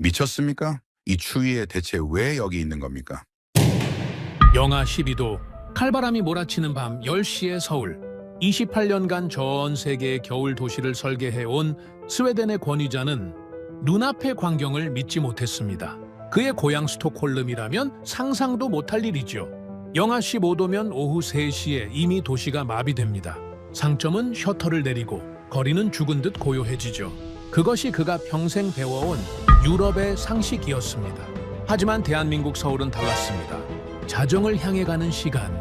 미쳤습니까? 이 추위에 대체 왜 여기 있는 겁니까? 영하 12도, 칼바람이 몰아치는 밤 10시의 서울. 28년간 전 세계의 겨울 도시를 설계해온 스웨덴의 권위자는 눈앞의 광경을 믿지 못했습니다. 그의 고향 스톡홀름이라면 상상도 못할 일이죠. 영하 15도면 오후 3시에 이미 도시가 마비됩니다. 상점은 셔터를 내리고 거리는 죽은 듯 고요해지죠. 그것이 그가 평생 배워온 유럽의 상식이었습니다. 하지만 대한민국 서울은 달랐습니다. 자정을 향해 가는 시간,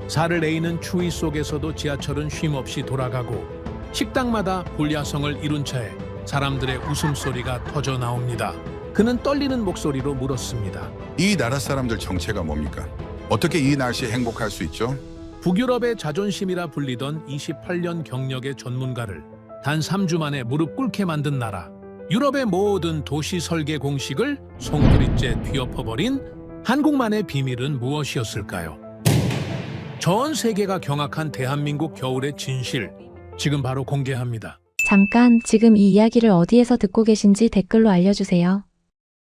살을 에이는 추위 속에서도 지하철은 쉼없이 돌아가고 식당마다 불야성을 이룬 채 사람들의 웃음소리가 터져 나옵니다. 그는 떨리는 목소리로 물었습니다. 이 나라 사람들 정체가 뭡니까? 어떻게 이 날씨에 행복할 수 있죠? 북유럽의 자존심이라 불리던 28년 경력의 전문가를 단 3주 만에 무릎 꿇게 만든 나라. 유럽의 모든 도시 설계 공식을 송두리째 뒤엎어버린 한국만의 비밀은 무엇이었을까요? 전 세계가 경악한 대한민국 겨울의 진실, 지금 바로 공개합니다. 잠깐 지금 이 이야기를 어디에서 듣고 계신지 댓글로 알려주세요.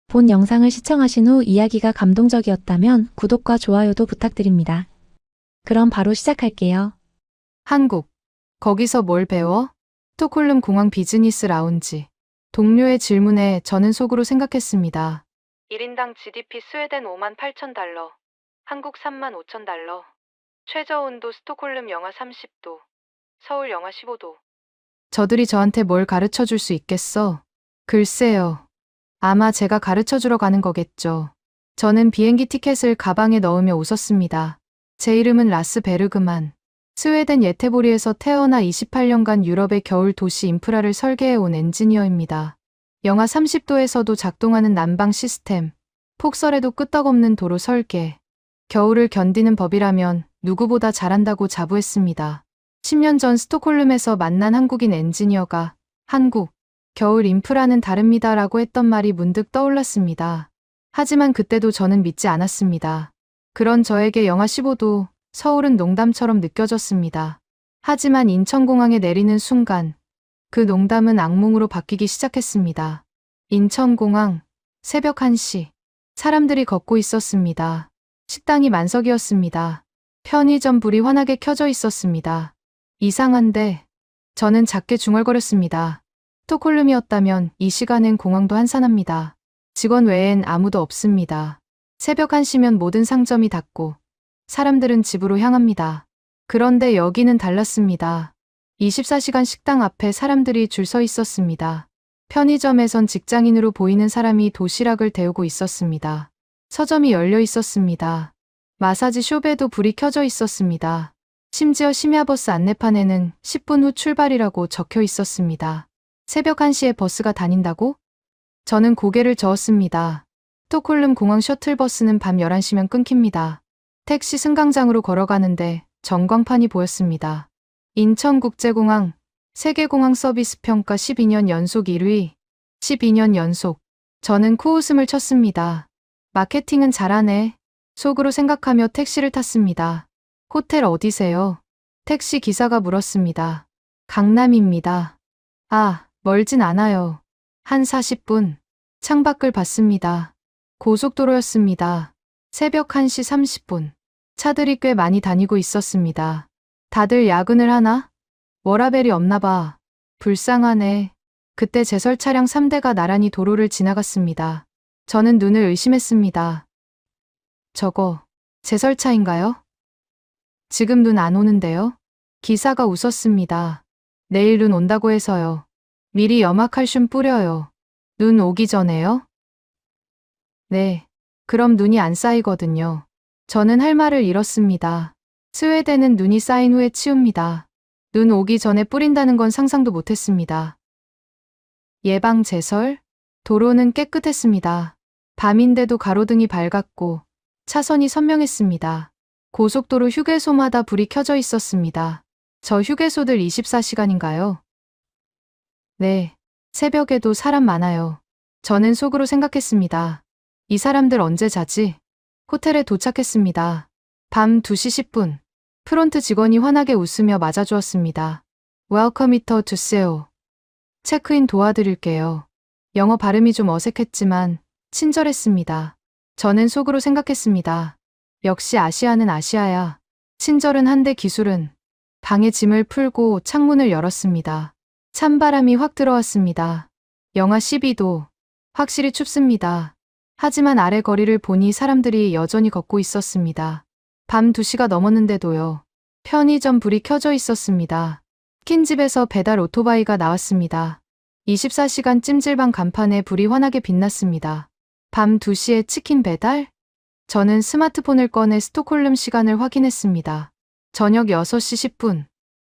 본 영상을 시청하신 후 이야기가 감동적이었다면 구독과 좋아요도 부탁드립니다. 그럼 바로 시작할게요. 한국. 거기서 뭘 배워? 스톡홀름 공항 비즈니스 라운지. 동료의 질문에 저는 속으로 생각했습니다. 1인당 GDP 스웨덴 58,000달러. 한국 35,000달러. 최저 온도 스톡홀름 영하 30도. 서울 영하 15도. 저들이 저한테 뭘 가르쳐 줄 수 있겠어? 글쎄요. 아마 제가 가르쳐 주러 가는 거겠죠. 저는 비행기 티켓을 가방에 넣으며 웃었습니다. 제 이름은 라스 베르그만. 스웨덴 예테보리에서 태어나 28년간 유럽의 겨울 도시 인프라를 설계해온 엔지니어입니다. 영하 30도에서도 작동하는 난방 시스템, 폭설에도 끄떡없는 도로 설계, 겨울을 견디는 법이라면 누구보다 잘한다고 자부했습니다. 10년 전 스톡홀름에서 만난 한국인 엔지니어가 한국, 겨울 인프라는 다릅니다라고 했던 말이 문득 떠올랐습니다. 하지만 그때도 저는 믿지 않았습니다. 그런 저에게 영하 15도, 서울은 농담처럼 느껴졌습니다. 하지만 인천공항에 내리는 순간 그 농담은 악몽으로 바뀌기 시작했습니다. 인천공항, 새벽 1시. 사람들이 걷고 있었습니다. 식당이 만석이었습니다. 편의점 불이 환하게 켜져 있었습니다. 이상한데 저는 작게 중얼거렸습니다. 스톡홀름이었다면 이 시간엔 공항도 한산합니다. 직원 외엔 아무도 없습니다. 새벽 1시면 모든 상점이 닫고 사람들은 집으로 향합니다. 그런데 여기는 달랐습니다. 24시간 식당 앞에 사람들이 줄 서 있었습니다. 편의점에선 직장인으로 보이는 사람이 도시락을 데우고 있었습니다. 서점이 열려 있었습니다. 마사지 숍에도 불이 켜져 있었습니다. 심지어 심야버스 안내판에는 10분 후 출발이라고 적혀 있었습니다. 새벽 1시에 버스가 다닌다고? 저는 고개를 저었습니다. 스톡홀름 공항 셔틀버스는 밤 11시면 끊깁니다. 택시 승강장으로 걸어가는데 전광판이 보였습니다. 인천국제공항, 세계공항 서비스 평가 12년 연속 1위. 12년 연속. 저는 코웃음을 쳤습니다. 마케팅은 잘하네. 속으로 생각하며 택시를 탔습니다. 호텔 어디세요? 택시 기사가 물었습니다. 강남입니다. 아, 멀진 않아요. 한 40분. 창밖을 봤습니다. 고속도로였습니다. 새벽 1시 30분. 차들이 꽤 많이 다니고 있었습니다. 다들 야근을 하나? 워라벨이 없나 봐. 불쌍하네. 그때 제설 차량 3대가 나란히 도로를 지나갔습니다. 저는 눈을 의심했습니다. 저거, 제설차인가요? 지금 눈 안 오는데요? 기사가 웃었습니다. 내일 눈 온다고 해서요. 미리 염화칼슘 뿌려요. 눈 오기 전에요? 네. 그럼 눈이 안 쌓이거든요. 저는 할 말을 잃었습니다. 스웨덴은 눈이 쌓인 후에 치웁니다. 눈 오기 전에 뿌린다는 건 상상도 못했습니다. 예방 제설? 도로는 깨끗했습니다. 밤인데도 가로등이 밝았고 차선이 선명했습니다. 고속도로 휴게소마다 불이 켜져 있었습니다. 저 휴게소들 24시간인가요? 네. 새벽에도 사람 많아요. 저는 속으로 생각했습니다. 이 사람들 언제 자지? 호텔에 도착했습니다. 밤 2시 10분. 프론트 직원이 환하게 웃으며 맞아주었습니다. Welcome to SEO. 체크인 도와드릴게요. 영어 발음이 좀 어색했지만 친절했습니다. 저는 속으로 생각했습니다. 역시 아시아는 아시아야. 친절은 한데 기술은. 방에 짐을 풀고 창문을 열었습니다. 찬바람이 확 들어왔습니다. 영하 12도. 확실히 춥습니다. 하지만 아래 거리를 보니 사람들이 여전히 걷고 있었습니다. 밤 2시가 넘었는데도요. 편의점 불이 켜져 있었습니다. 치킨집에서 배달 오토바이가 나왔습니다. 24시간 찜질방 간판에 불이 환하게 빛났습니다. 밤 2시에 치킨 배달? 저는 스마트폰을 꺼내 스톡홀름 시간을 확인했습니다. 저녁 6시 10분.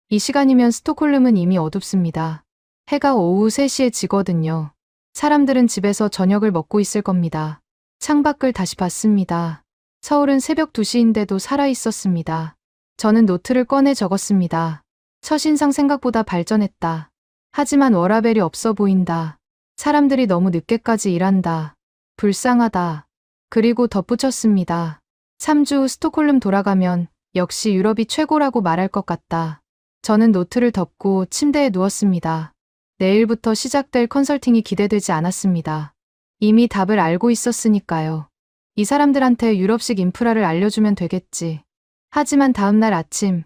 이 시간이면 스톡홀름은 이미 어둡습니다. 해가 오후 3시에 지거든요. 사람들은 집에서 저녁을 먹고 있을 겁니다. 창밖을 다시 봤습니다. 서울은 새벽 2시인데도 살아있었습니다. 저는 노트를 꺼내 적었습니다. 첫인상 생각보다 발전했다. 하지만 워라밸이 없어 보인다. 사람들이 너무 늦게까지 일한다. 불쌍하다. 그리고 덧붙였습니다. 3주 후 스톡홀름 돌아가면 역시 유럽이 최고라고 말할 것 같다. 저는 노트를 덮고 침대에 누웠습니다. 내일부터 시작될 컨설팅이 기대되지 않았습니다. 이미 답을 알고 있었으니까요. 이 사람들한테 유럽식 인프라를 알려주면 되겠지. 하지만 다음날 아침,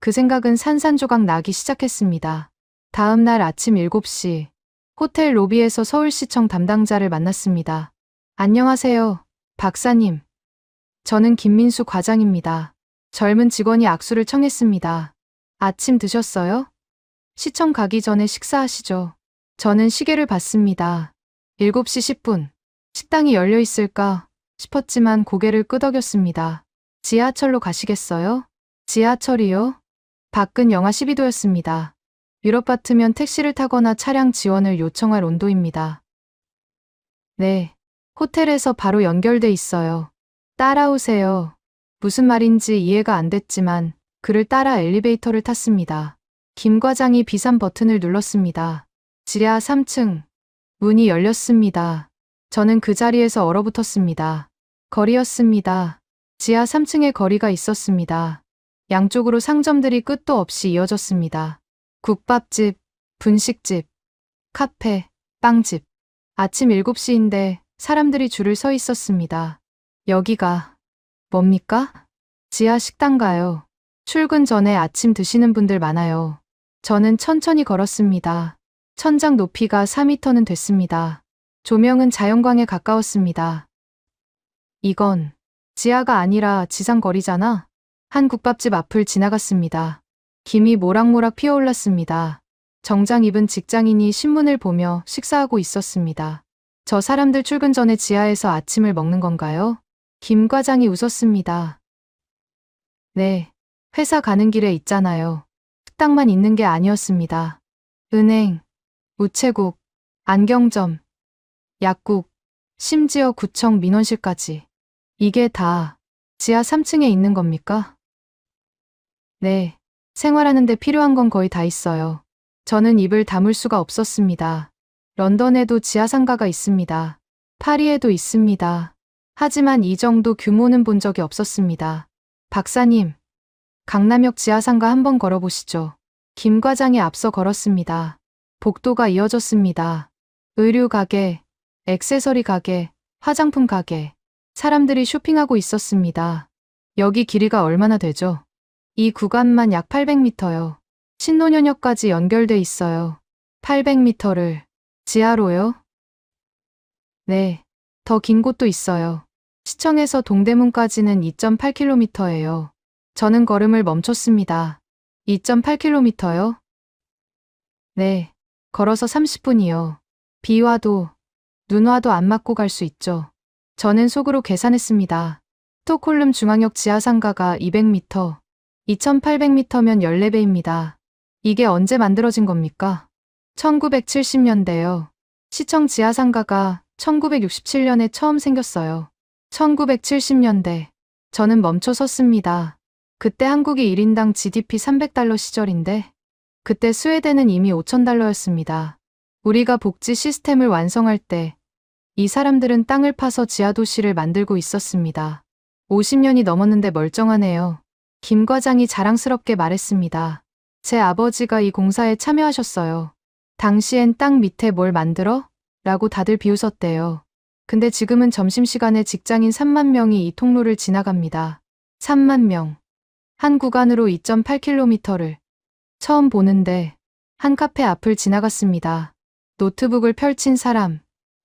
그 생각은 산산조각 나기 시작했습니다. 다음날 아침 7시, 호텔 로비에서 서울시청 담당자를 만났습니다. 안녕하세요, 박사님. 저는 김민수 과장입니다. 젊은 직원이 악수를 청했습니다. 아침 드셨어요? 시청 가기 전에 식사하시죠. 저는 시계를 봤습니다. 7시 10분. 식당이 열려 있을까 싶었지만 고개를 끄덕였습니다. 지하철로 가시겠어요? 지하철이요? 밖은 영하 12도였습니다. 유럽 같으면 택시를 타거나 차량 지원을 요청할 온도입니다. 네. 호텔에서 바로 연결돼 있어요. 따라오세요. 무슨 말인지 이해가 안 됐지만 그를 따라 엘리베이터를 탔습니다. 김 과장이 비상 버튼을 눌렀습니다. 지하 3층. 문이 열렸습니다. 저는 그 자리에서 얼어붙었습니다. 거리였습니다. 지하 3층에 거리가 있었습니다. 양쪽으로 상점들이 끝도 없이 이어졌습니다. 국밥집, 분식집, 카페, 빵집. 아침 7시인데 사람들이 줄을 서 있었습니다. 여기가 뭡니까? 지하 식당가요. 출근 전에 아침 드시는 분들 많아요. 저는 천천히 걸었습니다. 천장 높이가 4m는 됐습니다. 조명은 자연광에 가까웠습니다. 이건 지하가 아니라 지상거리잖아. 한 국밥집 앞을 지나갔습니다. 김이 모락모락 피어올랐습니다. 정장 입은 직장인이 신문을 보며 식사하고 있었습니다. 저 사람들 출근 전에 지하에서 아침을 먹는 건가요? 김 과장이 웃었습니다. 네, 회사 가는 길에 있잖아요. 식당만 있는 게 아니었습니다. 은행, 우체국, 안경점, 약국, 심지어 구청 민원실까지. 이게 다 지하 3층에 있는 겁니까? 네, 생활하는 데 필요한 건 거의 다 있어요. 저는 입을 다물 수가 없었습니다. 런던에도 지하상가가 있습니다. 파리에도 있습니다. 하지만 이 정도 규모는 본 적이 없었습니다. 박사님, 강남역 지하상가 한번 걸어보시죠. 김 과장이 앞서 걸었습니다. 복도가 이어졌습니다. 의류 가게, 액세서리 가게, 화장품 가게. 사람들이 쇼핑하고 있었습니다. 여기 길이가 얼마나 되죠? 이 구간만 약 800m요. 신논현역까지 연결돼 있어요. 800m를 지하로요? 네, 더 긴 곳도 있어요. 시청에서 동대문까지는 2.8km예요. 저는 걸음을 멈췄습니다. 2.8km요? 네, 걸어서 30분이요. 비 와도, 눈 와도 안 맞고 갈 수 있죠. 저는 속으로 계산했습니다. 스톡홀름 중앙역 지하상가가 200m, 2800m면 14배입니다. 이게 언제 만들어진 겁니까? 1970년대요. 시청 지하상가가 1967년에 처음 생겼어요. 1970년대. 저는 멈춰 섰습니다. 그때 한국이 1인당 GDP 300달러 시절인데, 그때 스웨덴은 이미 5,000달러였습니다. 우리가 복지 시스템을 완성할 때, 이 사람들은 땅을 파서 지하도시를 만들고 있었습니다. 50년이 넘었는데 멀쩡하네요. 김 과장이 자랑스럽게 말했습니다. 제 아버지가 이 공사에 참여하셨어요. 당시엔 땅 밑에 뭘 만들어? 라고 다들 비웃었대요. 근데 지금은 점심시간에 직장인 3만 명이 이 통로를 지나갑니다. 3만 명. 한 구간으로 2.8km를. 처음 보는데 한 카페 앞을 지나갔습니다. 노트북을 펼친 사람,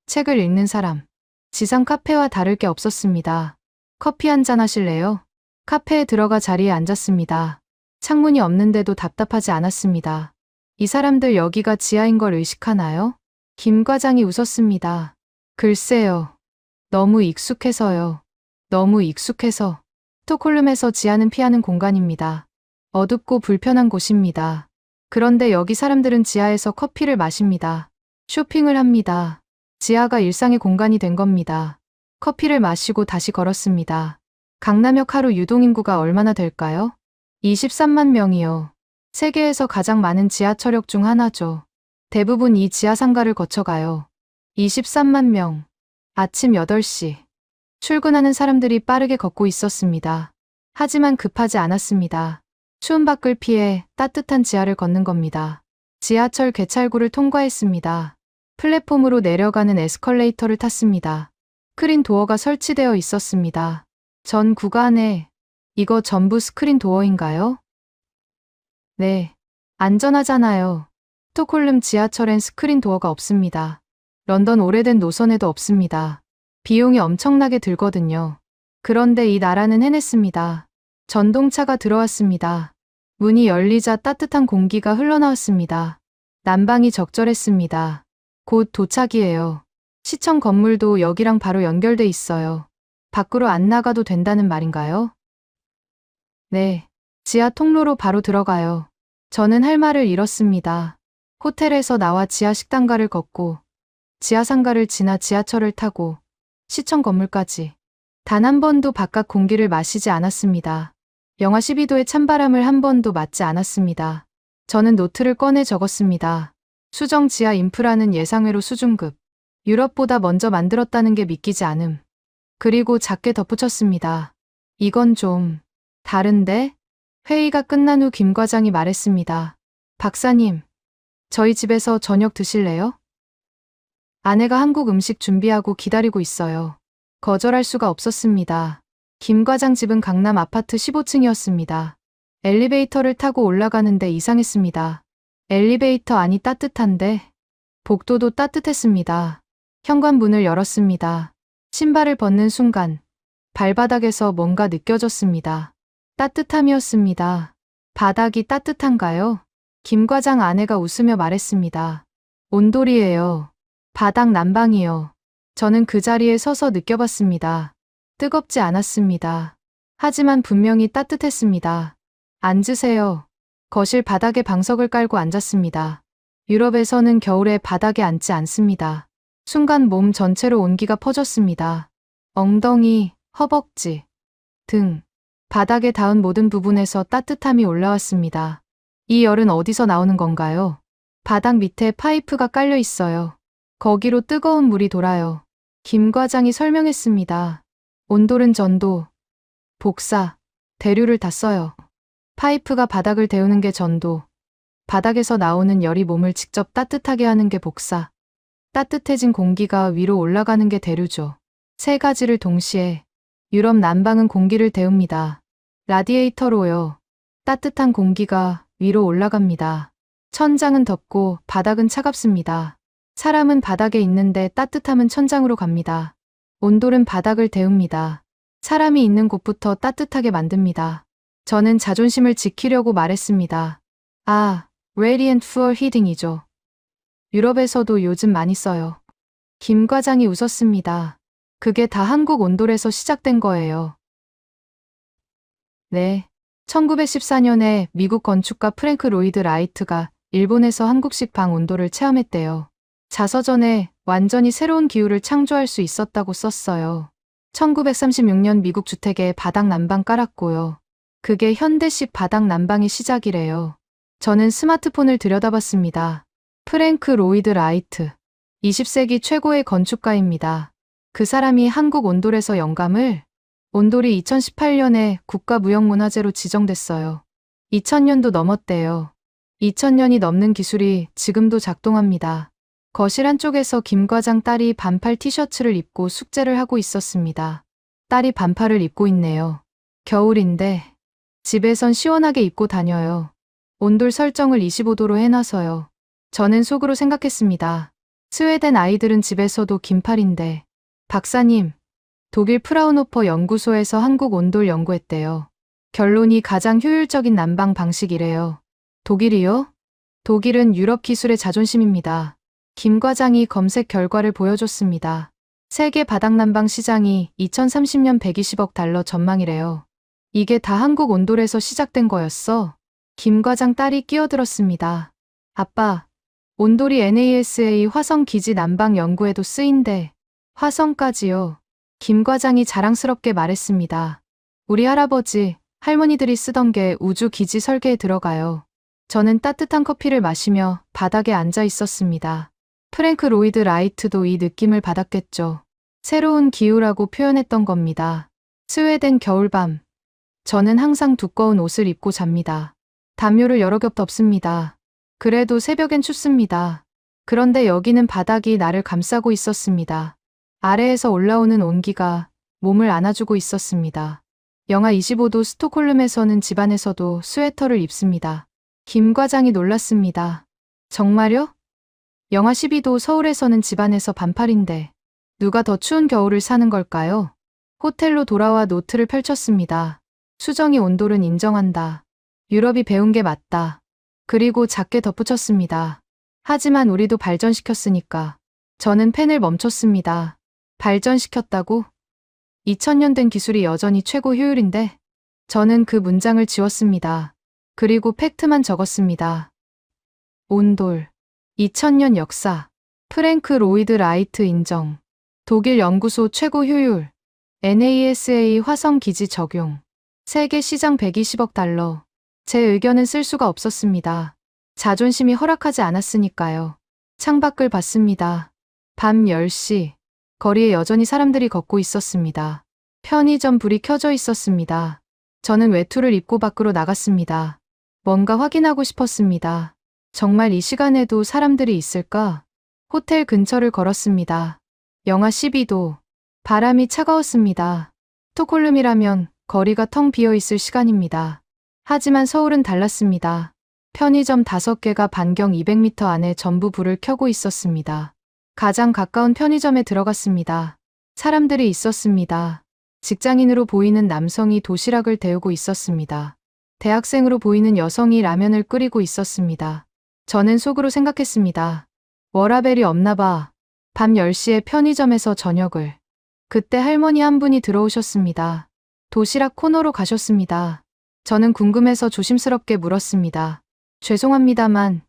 책을 읽는 사람. 지상 카페와 다를 게 없었습니다. 커피 한잔 하실래요? 카페에 들어가 자리에 앉았습니다. 창문이 없는데도 답답하지 않았습니다. 이 사람들 여기가 지하인 걸 의식하나요? 김 과장이 웃었습니다. 글쎄요. 너무 익숙해서요. 너무 익숙해서. 스톡홀름에서 지하는 피하는 공간입니다. 어둡고 불편한 곳입니다. 그런데 여기 사람들은 지하에서 커피를 마십니다. 쇼핑을 합니다. 지하가 일상의 공간이 된 겁니다. 커피를 마시고 다시 걸었습니다. 강남역 하루 유동인구가 얼마나 될까요? 23만 명이요. 세계에서 가장 많은 지하철역 중 하나죠. 대부분 이 지하상가를 거쳐가요. 23만 명. 아침 8시. 출근하는 사람들이 빠르게 걷고 있었습니다. 하지만 급하지 않았습니다. 추운 밖을 피해 따뜻한 지하를 걷는 겁니다. 지하철 개찰구를 통과했습니다. 플랫폼으로 내려가는 에스컬레이터를 탔습니다. 스크린 도어가 설치되어 있었습니다. 전 구간에 이거 전부 스크린 도어인가요? 네. 안전하잖아요. 스톡홀름 지하철엔 스크린 도어가 없습니다. 런던 오래된 노선에도 없습니다. 비용이 엄청나게 들거든요. 그런데 이 나라는 해냈습니다. 전동차가 들어왔습니다. 문이 열리자 따뜻한 공기가 흘러나왔습니다. 난방이 적절했습니다. 곧 도착이에요. 시청 건물도 여기랑 바로 연결돼 있어요. 밖으로 안 나가도 된다는 말인가요? 네. 지하 통로로 바로 들어가요. 저는 할 말을 잃었습니다. 호텔에서 나와 지하 식당가를 걷고 지하 상가를 지나 지하철을 타고 시청 건물까지 단 한 번도 바깥 공기를 마시지 않았습니다. 영하 12도의 찬바람을 한 번도 맞지 않았습니다. 저는 노트를 꺼내 적었습니다. 수정 지하 인프라는 예상외로 수준급. 유럽보다 먼저 만들었다는 게 믿기지 않음. 그리고 작게 덧붙였습니다. 이건 좀 다른데? 회의가 끝난 후 김 과장이 말했습니다. 박사님, 저희 집에서 저녁 드실래요? 아내가 한국 음식 준비하고 기다리고 있어요. 거절할 수가 없었습니다. 김 과장 집은 강남 아파트 15층이었습니다. 엘리베이터를 타고 올라가는데 이상했습니다. 엘리베이터 안이 따뜻한데 복도도 따뜻했습니다. 현관문을 열었습니다. 신발을 벗는 순간 발바닥에서 뭔가 느껴졌습니다. 따뜻함이었습니다. 바닥이 따뜻한가요? 김 과장 아내가 웃으며 말했습니다. 온돌이에요. 바닥 난방이요. 저는 그 자리에 서서 느껴봤습니다. 뜨겁지 않았습니다. 하지만 분명히 따뜻했습니다. 앉으세요. 거실 바닥에 방석을 깔고 앉았습니다. 유럽에서는 겨울에 바닥에 앉지 않습니다. 순간 몸 전체로 온기가 퍼졌습니다. 엉덩이, 허벅지, 등, 바닥에 닿은 모든 부분에서 따뜻함이 올라왔습니다. 이 열은 어디서 나오는 건가요? 바닥 밑에 파이프가 깔려 있어요. 거기로 뜨거운 물이 돌아요. 김 과장이 설명했습니다. 온돌은 전도, 복사, 대류를 다 써요. 파이프가 바닥을 데우는 게 전도, 바닥에서 나오는 열이 몸을 직접 따뜻하게 하는 게 복사, 따뜻해진 공기가 위로 올라가는 게 대류죠. 세 가지를 동시에 유럽 난방은 공기를 데웁니다. 라디에이터로요. 따뜻한 공기가 위로 올라갑니다. 천장은 덥고 바닥은 차갑습니다. 사람은 바닥에 있는데 따뜻함은 천장으로 갑니다. 온돌은 바닥을 데웁니다. 사람이 있는 곳부터 따뜻하게 만듭니다. 저는 자존심을 지키려고 말했습니다. 아, Radiant Floor Heating이죠. 유럽에서도 요즘 많이 써요. 김 과장이 웃었습니다. 그게 다 한국 온돌에서 시작된 거예요. 네. 1914년에 미국 건축가 프랭크 로이드 라이트가 일본에서 한국식 방 온도를 체험했대요. 자서전에 완전히 새로운 기후를 창조할 수 있었다고 썼어요. 1936년 미국 주택에 바닥 난방 깔았고요. 그게 현대식 바닥 난방의 시작이래요. 저는 스마트폰을 들여다봤습니다. 프랭크 로이드 라이트. 20세기 최고의 건축가입니다. 그 사람이 한국 온돌에서 영감을? 온돌이 2018년에 국가무형문화재로 지정됐어요. 2000년도 넘었대요. 2000년이 넘는 기술이 지금도 작동합니다. 거실 한쪽에서 김 과장 딸이 반팔 티셔츠를 입고 숙제를 하고 있었습니다. 딸이 반팔을 입고 있네요. 겨울인데 집에선 시원하게 입고 다녀요. 온돌 설정을 25도로 해놔서요. 저는 속으로 생각했습니다. 스웨덴 아이들은 집에서도 긴팔인데. 박사님, 독일 프라우노퍼 연구소에서 한국 온돌 연구했대요. 결론이 가장 효율적인 난방 방식이래요. 독일이요? 독일은 유럽 기술의 자존심입니다. 김 과장이 검색 결과를 보여줬습니다. 세계 바닥난방 시장이 2030년 120억 달러 전망이래요. 이게 다 한국 온돌에서 시작된 거였어? 김 과장 딸이 끼어들었습니다. 아빠, 온돌이 NASA 화성 기지 난방 연구에도 쓰인대. 화성까지요. 김 과장이 자랑스럽게 말했습니다. 우리 할아버지, 할머니들이 쓰던 게 우주 기지 설계에 들어가요. 저는 따뜻한 커피를 마시며 바닥에 앉아 있었습니다. 프랭크 로이드 라이트도 이 느낌을 받았겠죠. 새로운 기후라고 표현했던 겁니다. 스웨덴 겨울밤. 저는 항상 두꺼운 옷을 입고 잡니다. 담요를 여러 겹 덮습니다. 그래도 새벽엔 춥습니다. 그런데 여기는 바닥이 나를 감싸고 있었습니다. 아래에서 올라오는 온기가 몸을 안아주고 있었습니다. 영하 25도 스톡홀름에서는 집안에서도 스웨터를 입습니다. 김 과장이 놀랐습니다. 정말요? 영하 12도 서울에서는 집안에서 반팔인데 누가 더 추운 겨울을 사는 걸까요? 호텔로 돌아와 노트를 펼쳤습니다. 수정이 온돌은 인정한다. 유럽이 배운 게 맞다. 그리고 작게 덧붙였습니다. 하지만 우리도 발전시켰으니까. 저는 펜을 멈췄습니다. 발전시켰다고? 2000년 된 기술이 여전히 최고 효율인데? 저는 그 문장을 지웠습니다. 그리고 팩트만 적었습니다. 온돌. 2000년 역사. 프랭크 로이드 라이트 인정. 독일 연구소 최고 효율. NASA 화성 기지 적용. 세계 시장 120억 달러. 제 의견은 쓸 수가 없었습니다. 자존심이 허락하지 않았으니까요. 창밖을 봤습니다. 밤 10시. 거리에 여전히 사람들이 걷고 있었습니다. 편의점 불이 켜져 있었습니다. 저는 외투를 입고 밖으로 나갔습니다. 뭔가 확인하고 싶었습니다. 정말 이 시간에도 사람들이 있을까? 호텔 근처를 걸었습니다. 영하 12도. 바람이 차가웠습니다. 스톡홀름이라면 거리가 텅 비어 있을 시간입니다. 하지만 서울은 달랐습니다. 편의점 5개가 반경 200m 안에 전부 불을 켜고 있었습니다. 가장 가까운 편의점에 들어갔습니다. 사람들이 있었습니다. 직장인으로 보이는 남성이 도시락을 데우고 있었습니다. 대학생으로 보이는 여성이 라면을 끓이고 있었습니다. 저는 속으로 생각했습니다. 워라벨이 없나 봐. 밤 10시에 편의점에서 저녁을. 그때 할머니 한 분이 들어오셨습니다. 도시락 코너로 가셨습니다. 저는 궁금해서 조심스럽게 물었습니다. 죄송합니다만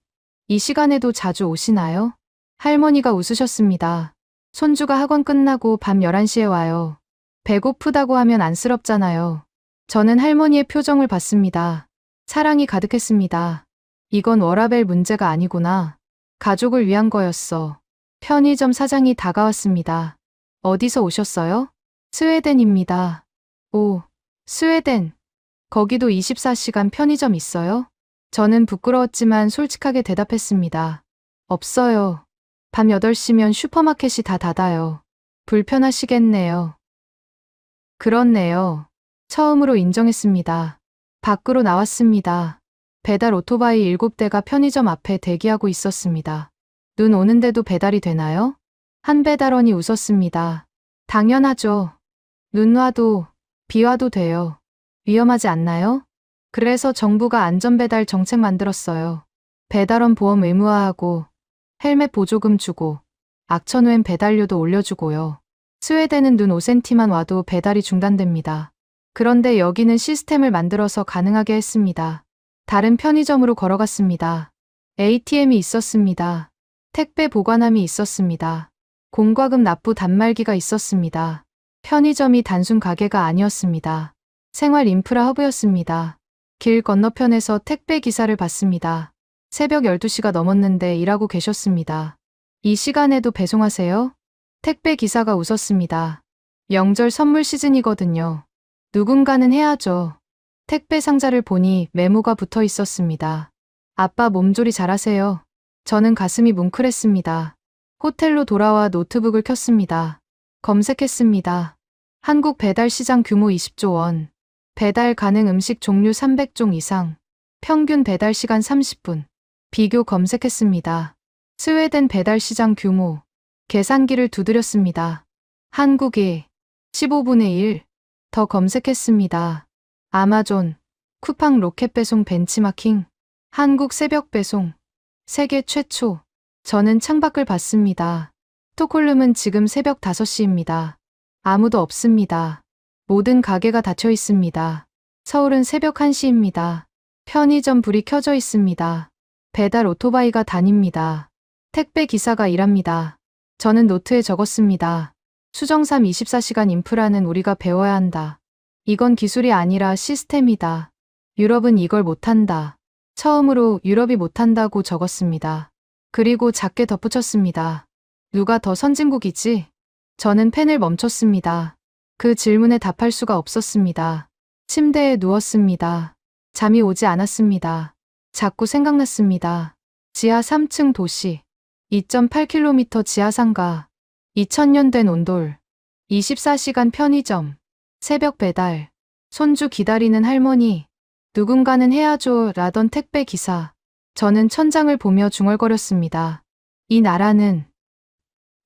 이 시간에도 자주 오시나요? 할머니가 웃으셨습니다. 손주가 학원 끝나고 밤 11시에 와요. 배고프다고 하면 안쓰럽잖아요. 저는 할머니의 표정을 봤습니다. 사랑이 가득했습니다. 이건 워라밸 문제가 아니구나. 가족을 위한 거였어. 편의점 사장이 다가왔습니다. 어디서 오셨어요? 스웨덴입니다. 오, 스웨덴. 거기도 24시간 편의점 있어요? 저는 부끄러웠지만 솔직하게 대답했습니다. 없어요. 밤 8시면 슈퍼마켓이 다 닫아요. 불편하시겠네요. 그렇네요. 처음으로 인정했습니다. 밖으로 나왔습니다. 배달 오토바이 7대가 편의점 앞에 대기하고 있었습니다. 눈 오는데도 배달이 되나요? 한 배달원이 웃었습니다. 당연하죠. 눈 와도 비 와도 돼요. 위험하지 않나요? 그래서 정부가 안전배달 정책 만들었어요. 배달원 보험 의무화하고 헬멧 보조금 주고 악천 후엔 배달료도 올려주고요. 스웨덴은 눈 5cm만 와도 배달이 중단됩니다. 그런데 여기는 시스템을 만들어서 가능하게 했습니다. 다른 편의점으로 걸어갔습니다. ATM이 있었습니다. 택배 보관함이 있었습니다. 공과금 납부 단말기가 있었습니다. 편의점이 단순 가게가 아니었습니다. 생활 인프라 허브였습니다. 길 건너편에서 택배 기사를 봤습니다. 새벽 12시가 넘었는데 일하고 계셨습니다. 이 시간에도 배송하세요? 택배 기사가 웃었습니다. 명절 선물 시즌이거든요. 누군가는 해야죠. 택배 상자를 보니 메모가 붙어 있었습니다. 아빠 몸조리 잘하세요. 저는 가슴이 뭉클했습니다. 호텔로 돌아와 노트북을 켰습니다. 검색했습니다. 한국 배달 시장 규모 20조 원. 배달 가능 음식 종류 300종 이상. 평균 배달 시간 30분. 비교 검색했습니다. 스웨덴 배달 시장 규모. 계산기를 두드렸습니다. 한국이 15분의 1. 더 검색했습니다. 아마존, 쿠팡 로켓 배송 벤치마킹. 한국 새벽 배송. 세계 최초. 저는 창밖을 봤습니다. 스톡홀름은 지금 새벽 5시입니다. 아무도 없습니다. 모든 가게가 닫혀 있습니다. 서울은 새벽 1시입니다. 편의점 불이 켜져 있습니다. 배달 오토바이가 다닙니다. 택배 기사가 일합니다. 저는 노트에 적었습니다. 수정삼 24시간 인프라는 우리가 배워야 한다. 이건 기술이 아니라 시스템이다. 유럽은 이걸 못한다. 처음으로 유럽이 못한다고 적었습니다. 그리고 작게 덧붙였습니다. 누가 더 선진국이지? 저는 펜을 멈췄습니다. 그 질문에 답할 수가 없었습니다. 침대에 누웠습니다. 잠이 오지 않았습니다. 자꾸 생각났습니다. 지하 3층 도시, 2.8km 지하상가, 2000년 된 온돌, 24시간 편의점, 새벽 배달, 손주 기다리는 할머니, 누군가는 해야죠 라던 택배 기사. 저는 천장을 보며 중얼거렸습니다. 이 나라는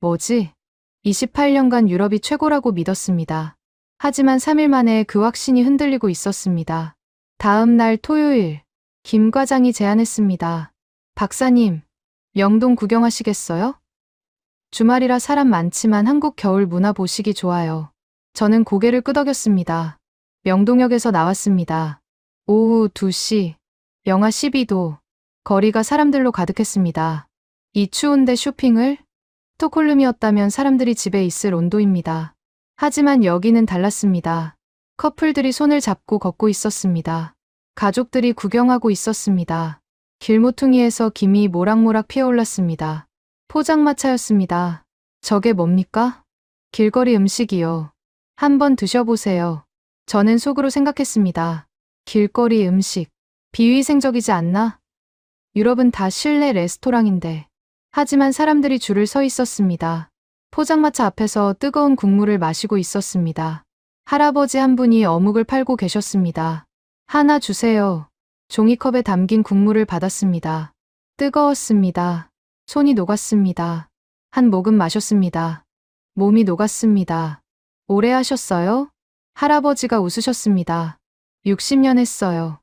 뭐지? 28년간 유럽이 최고라고 믿었습니다. 하지만 3일 만에 그 확신이 흔들리고 있었습니다. 다음 날 토요일, 김 과장이 제안했습니다. 박사님, 명동 구경하시겠어요? 주말이라 사람 많지만 한국 겨울 문화 보시기 좋아요. 저는 고개를 끄덕였습니다. 명동역에서 나왔습니다. 오후 2시, 영하 12도, 거리가 사람들로 가득했습니다. 이 추운데 쇼핑을? 스톡홀름이었다면 사람들이 집에 있을 온도입니다. 하지만 여기는 달랐습니다. 커플들이 손을 잡고 걷고 있었습니다. 가족들이 구경하고 있었습니다. 길모퉁이에서 김이 모락모락 피어올랐습니다. 포장마차였습니다. 저게 뭡니까? 길거리 음식이요. 한번 드셔보세요. 저는 속으로 생각했습니다. 길거리 음식. 비위생적이지 않나? 유럽은 다 실내 레스토랑인데. 하지만 사람들이 줄을 서 있었습니다. 포장마차 앞에서 뜨거운 국물을 마시고 있었습니다. 할아버지 한 분이 어묵을 팔고 계셨습니다. 하나 주세요. 종이컵에 담긴 국물을 받았습니다. 뜨거웠습니다. 손이 녹았습니다. 한 모금 마셨습니다. 몸이 녹았습니다. 오래 하셨어요? 할아버지가 웃으셨습니다. 60년 했어요.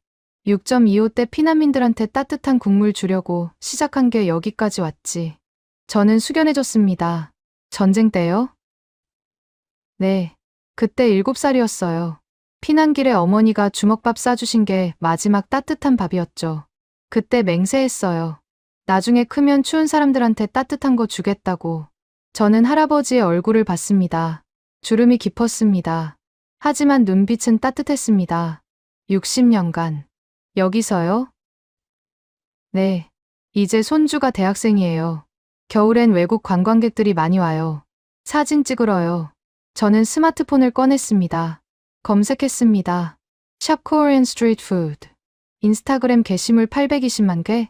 6.25 때 피난민들한테 따뜻한 국물 주려고 시작한 게 여기까지 왔지. 저는 숙연해졌습니다. 전쟁 때요? 네. 그때 7살이었어요. 피난길에 어머니가 주먹밥 싸주신 게 마지막 따뜻한 밥이었죠. 그때 맹세했어요. 나중에 크면 추운 사람들한테 따뜻한 거 주겠다고. 저는 할아버지의 얼굴을 봤습니다. 주름이 깊었습니다. 하지만 눈빛은 따뜻했습니다. 60년간. 여기서요? 네. 이제 손주가 대학생이에요. 겨울엔 외국 관광객들이 많이 와요. 사진 찍으러요. 저는 스마트폰을 꺼냈습니다. 검색했습니다. 샵 코리안 스트리트 푸드. 인스타그램 게시물 820만 개.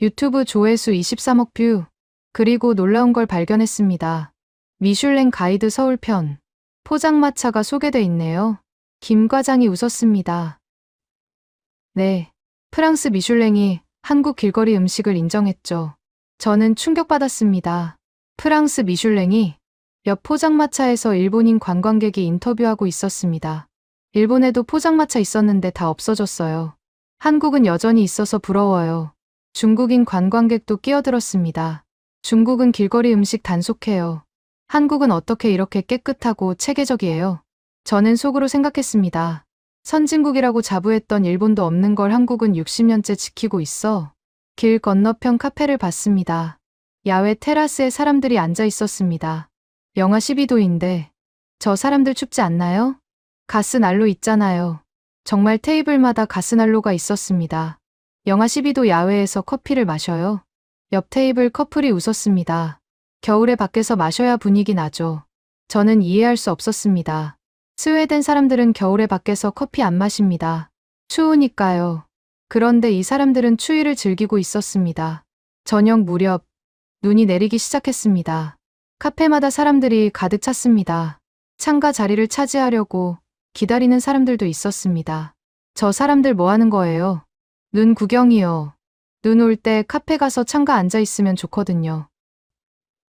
유튜브 조회수 23억 뷰. 그리고 놀라운 걸 발견했습니다. 미슐랭 가이드 서울편. 포장마차가 소개돼 있네요. 김 과장이 웃었습니다. 네. 프랑스 미슐랭이 한국 길거리 음식을 인정했죠. 저는 충격받았습니다. 프랑스 미슐랭이 옆 포장마차에서 일본인 관광객이 인터뷰하고 있었습니다. 일본에도 포장마차 있었는데 다 없어졌어요. 한국은 여전히 있어서 부러워요. 중국인 관광객도 끼어들었습니다. 중국은 길거리 음식 단속해요. 한국은 어떻게 이렇게 깨끗하고 체계적이에요? 저는 속으로 생각했습니다. 선진국이라고 자부했던 일본도 없는 걸 한국은 60년째 지키고 있어. 길 건너편 카페를 봤습니다. 야외 테라스에 사람들이 앉아 있었습니다. 영하 12도인데 저 사람들 춥지 않나요? 가스난로 있잖아요. 정말 테이블마다 가스난로가 있었습니다. 영하 12도 야외에서 커피를 마셔요. 옆 테이블 커플이 웃었습니다. 겨울에 밖에서 마셔야 분위기 나죠. 저는 이해할 수 없었습니다. 스웨덴 사람들은 겨울에 밖에서 커피 안 마십니다. 추우니까요. 그런데 이 사람들은 추위를 즐기고 있었습니다. 저녁 무렵 눈이 내리기 시작했습니다. 카페마다 사람들이 가득 찼습니다. 창가 자리를 차지하려고 기다리는 사람들도 있었습니다. 저 사람들 뭐 하는 거예요? 눈 구경이요. 눈 올 때 카페 가서 창가 앉아 있으면 좋거든요.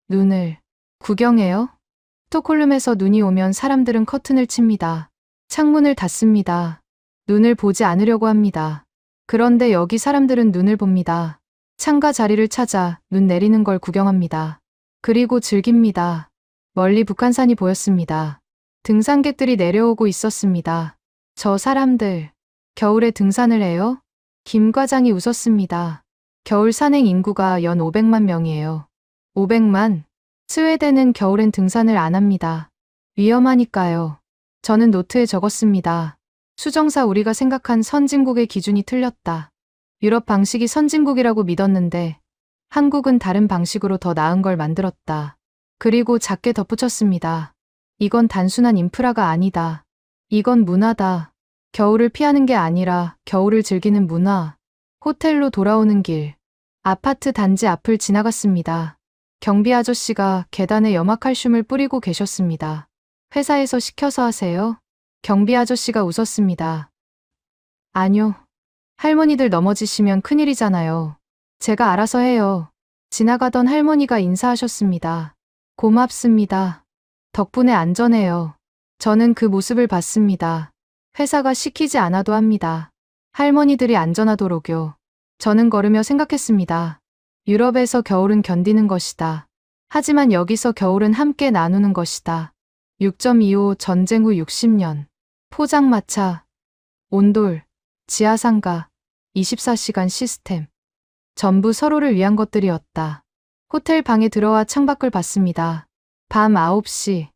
눈을 구경해요? 스톡홀름에서 눈이 오면 사람들은 커튼을 칩니다. 창문을 닫습니다. 눈을 보지 않으려고 합니다. 그런데 여기 사람들은 눈을 봅니다. 창가 자리를 찾아 눈 내리는 걸 구경합니다. 그리고 즐깁니다. 멀리 북한산이 보였습니다. 등산객들이 내려오고 있었습니다. 저 사람들, 겨울에 등산을 해요? 김 과장이 웃었습니다. 겨울 산행 인구가 연 500만 명이에요. 500만? 스웨덴은 겨울엔 등산을 안 합니다. 위험하니까요. 저는 노트에 적었습니다. 수정사 우리가 생각한 선진국의 기준이 틀렸다. 유럽 방식이 선진국이라고 믿었는데 한국은 다른 방식으로 더 나은 걸 만들었다. 그리고 작게 덧붙였습니다. 이건 단순한 인프라가 아니다. 이건 문화다. 겨울을 피하는 게 아니라 겨울을 즐기는 문화. 호텔로 돌아오는 길. 아파트 단지 앞을 지나갔습니다. 경비 아저씨가 계단에 염화칼슘을 뿌리고 계셨습니다. 회사에서 시켜서 하세요? 경비 아저씨가 웃었습니다. 아니요. 할머니들 넘어지시면 큰일이잖아요. 제가 알아서 해요. 지나가던 할머니가 인사하셨습니다. 고맙습니다. 덕분에 안전해요. 저는 그 모습을 봤습니다. 회사가 시키지 않아도 합니다. 할머니들이 안전하도록요. 저는 걸으며 생각했습니다. 유럽에서 겨울은 견디는 것이다. 하지만 여기서 겨울은 함께 나누는 것이다. 6.25 전쟁 후 60년. 포장마차, 온돌, 지하상가, 24시간 시스템. 전부 서로를 위한 것들이었다. 호텔 방에 들어와 창밖을 봤습니다. 밤 9시.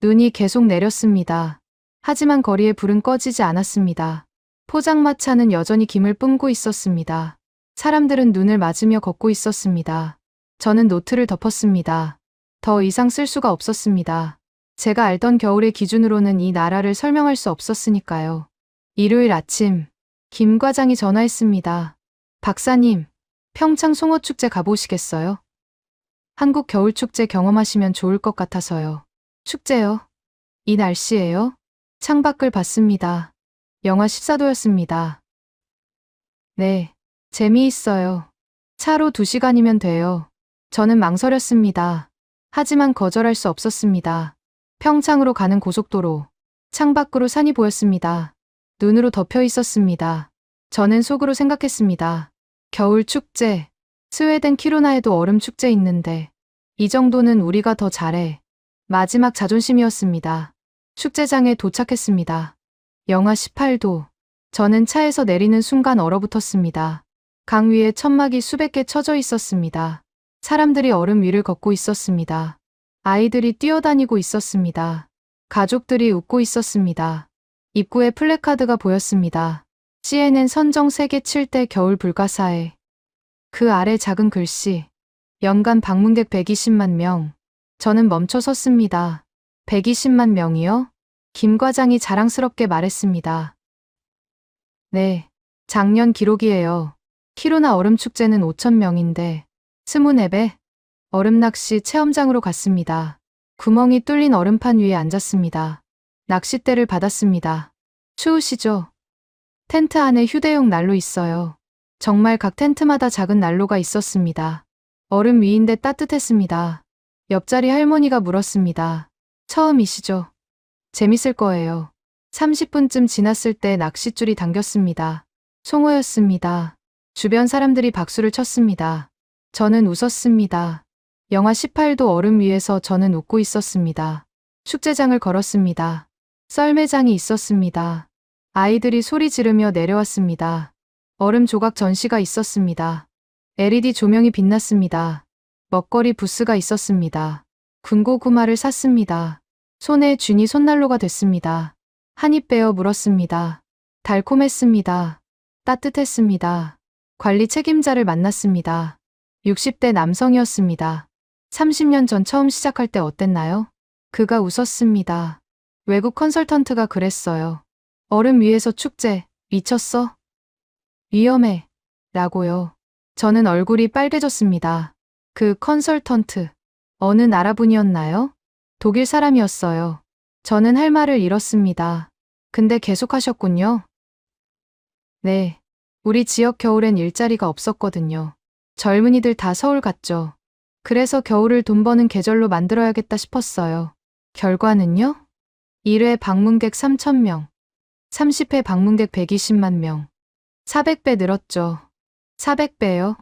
눈이 계속 내렸습니다. 하지만 거리에 불은 꺼지지 않았습니다. 포장마차는 여전히 김을 뿜고 있었습니다. 사람들은 눈을 맞으며 걷고 있었습니다. 저는 노트를 덮었습니다. 더 이상 쓸 수가 없었습니다. 제가 알던 겨울의 기준으로는 이 나라를 설명할 수 없었으니까요. 일요일 아침, 김 과장이 전화했습니다. 박사님, 평창 송어축제 가보시겠어요? 한국 겨울축제 경험하시면 좋을 것 같아서요. 축제요? 이 날씨예요? 창밖을 봤습니다. 영하 14도였습니다. 네, 재미있어요. 차로 2시간이면 돼요. 저는 망설였습니다. 하지만 거절할 수 없었습니다. 평창으로 가는 고속도로. 창밖으로 산이 보였습니다. 눈으로 덮여 있었습니다. 저는 속으로 생각했습니다. 겨울 축제. 스웨덴 키루나에도 얼음 축제 있는데 이 정도는 우리가 더 잘해. 마지막 자존심이었습니다. 축제장에 도착했습니다. 영하 18도. 저는 차에서 내리는 순간 얼어붙었습니다. 강 위에 천막이 수백 개 쳐져 있었습니다. 사람들이 얼음 위를 걷고 있었습니다. 아이들이 뛰어다니고 있었습니다. 가족들이 웃고 있었습니다. 입구에 플래카드가 보였습니다. CNN 선정 세계 7대 겨울 불가사에. 그 아래 작은 글씨. 연간 방문객 120만 명. 저는 멈춰 섰습니다. 120만 명이요? 김 과장이 자랑스럽게 말했습니다. 네, 작년 기록이에요. 키루나 얼음축제는 5천 명인데 24배? 얼음낚시 체험장으로 갔습니다. 구멍이 뚫린 얼음판 위에 앉았습니다. 낚싯대를 받았습니다. 추우시죠? 텐트 안에 휴대용 난로 있어요. 정말 각 텐트마다 작은 난로가 있었습니다. 얼음 위인데 따뜻했습니다. 옆자리 할머니가 물었습니다. 처음이시죠? 재밌을 거예요. 30분쯤 지났을 때 낚싯줄이 당겼습니다. 송어였습니다. 주변 사람들이 박수를 쳤습니다. 저는 웃었습니다. 영하 18도 얼음 위에서 저는 웃고 있었습니다. 축제장을 걸었습니다. 썰매장이 있었습니다. 아이들이 소리 지르며 내려왔습니다. 얼음 조각 전시가 있었습니다. LED 조명이 빛났습니다. 먹거리 부스가 있었습니다. 군고구마를 샀습니다. 손에 쥐니 손난로가 됐습니다. 한입 베어 물었습니다. 달콤했습니다. 따뜻했습니다. 관리 책임자를 만났습니다. 60대 남성이었습니다. 30년 전 처음 시작할 때 어땠나요? 그가 웃었습니다. 외국 컨설턴트가 그랬어요. 얼음 위에서 축제, 미쳤어? 위험해. 라고요. 저는 얼굴이 빨개졌습니다. 그 컨설턴트, 어느 나라 분이었나요? 독일 사람이었어요. 저는 할 말을 잃었습니다. 근데 계속하셨군요. 네. 우리 지역 겨울엔 일자리가 없었거든요. 젊은이들 다 서울 갔죠. 그래서 겨울을 돈 버는 계절로 만들어야겠다 싶었어요. 결과는요? 1회 방문객 3,000명, 30회 방문객 120만 명. 400배 늘었죠. 400배요?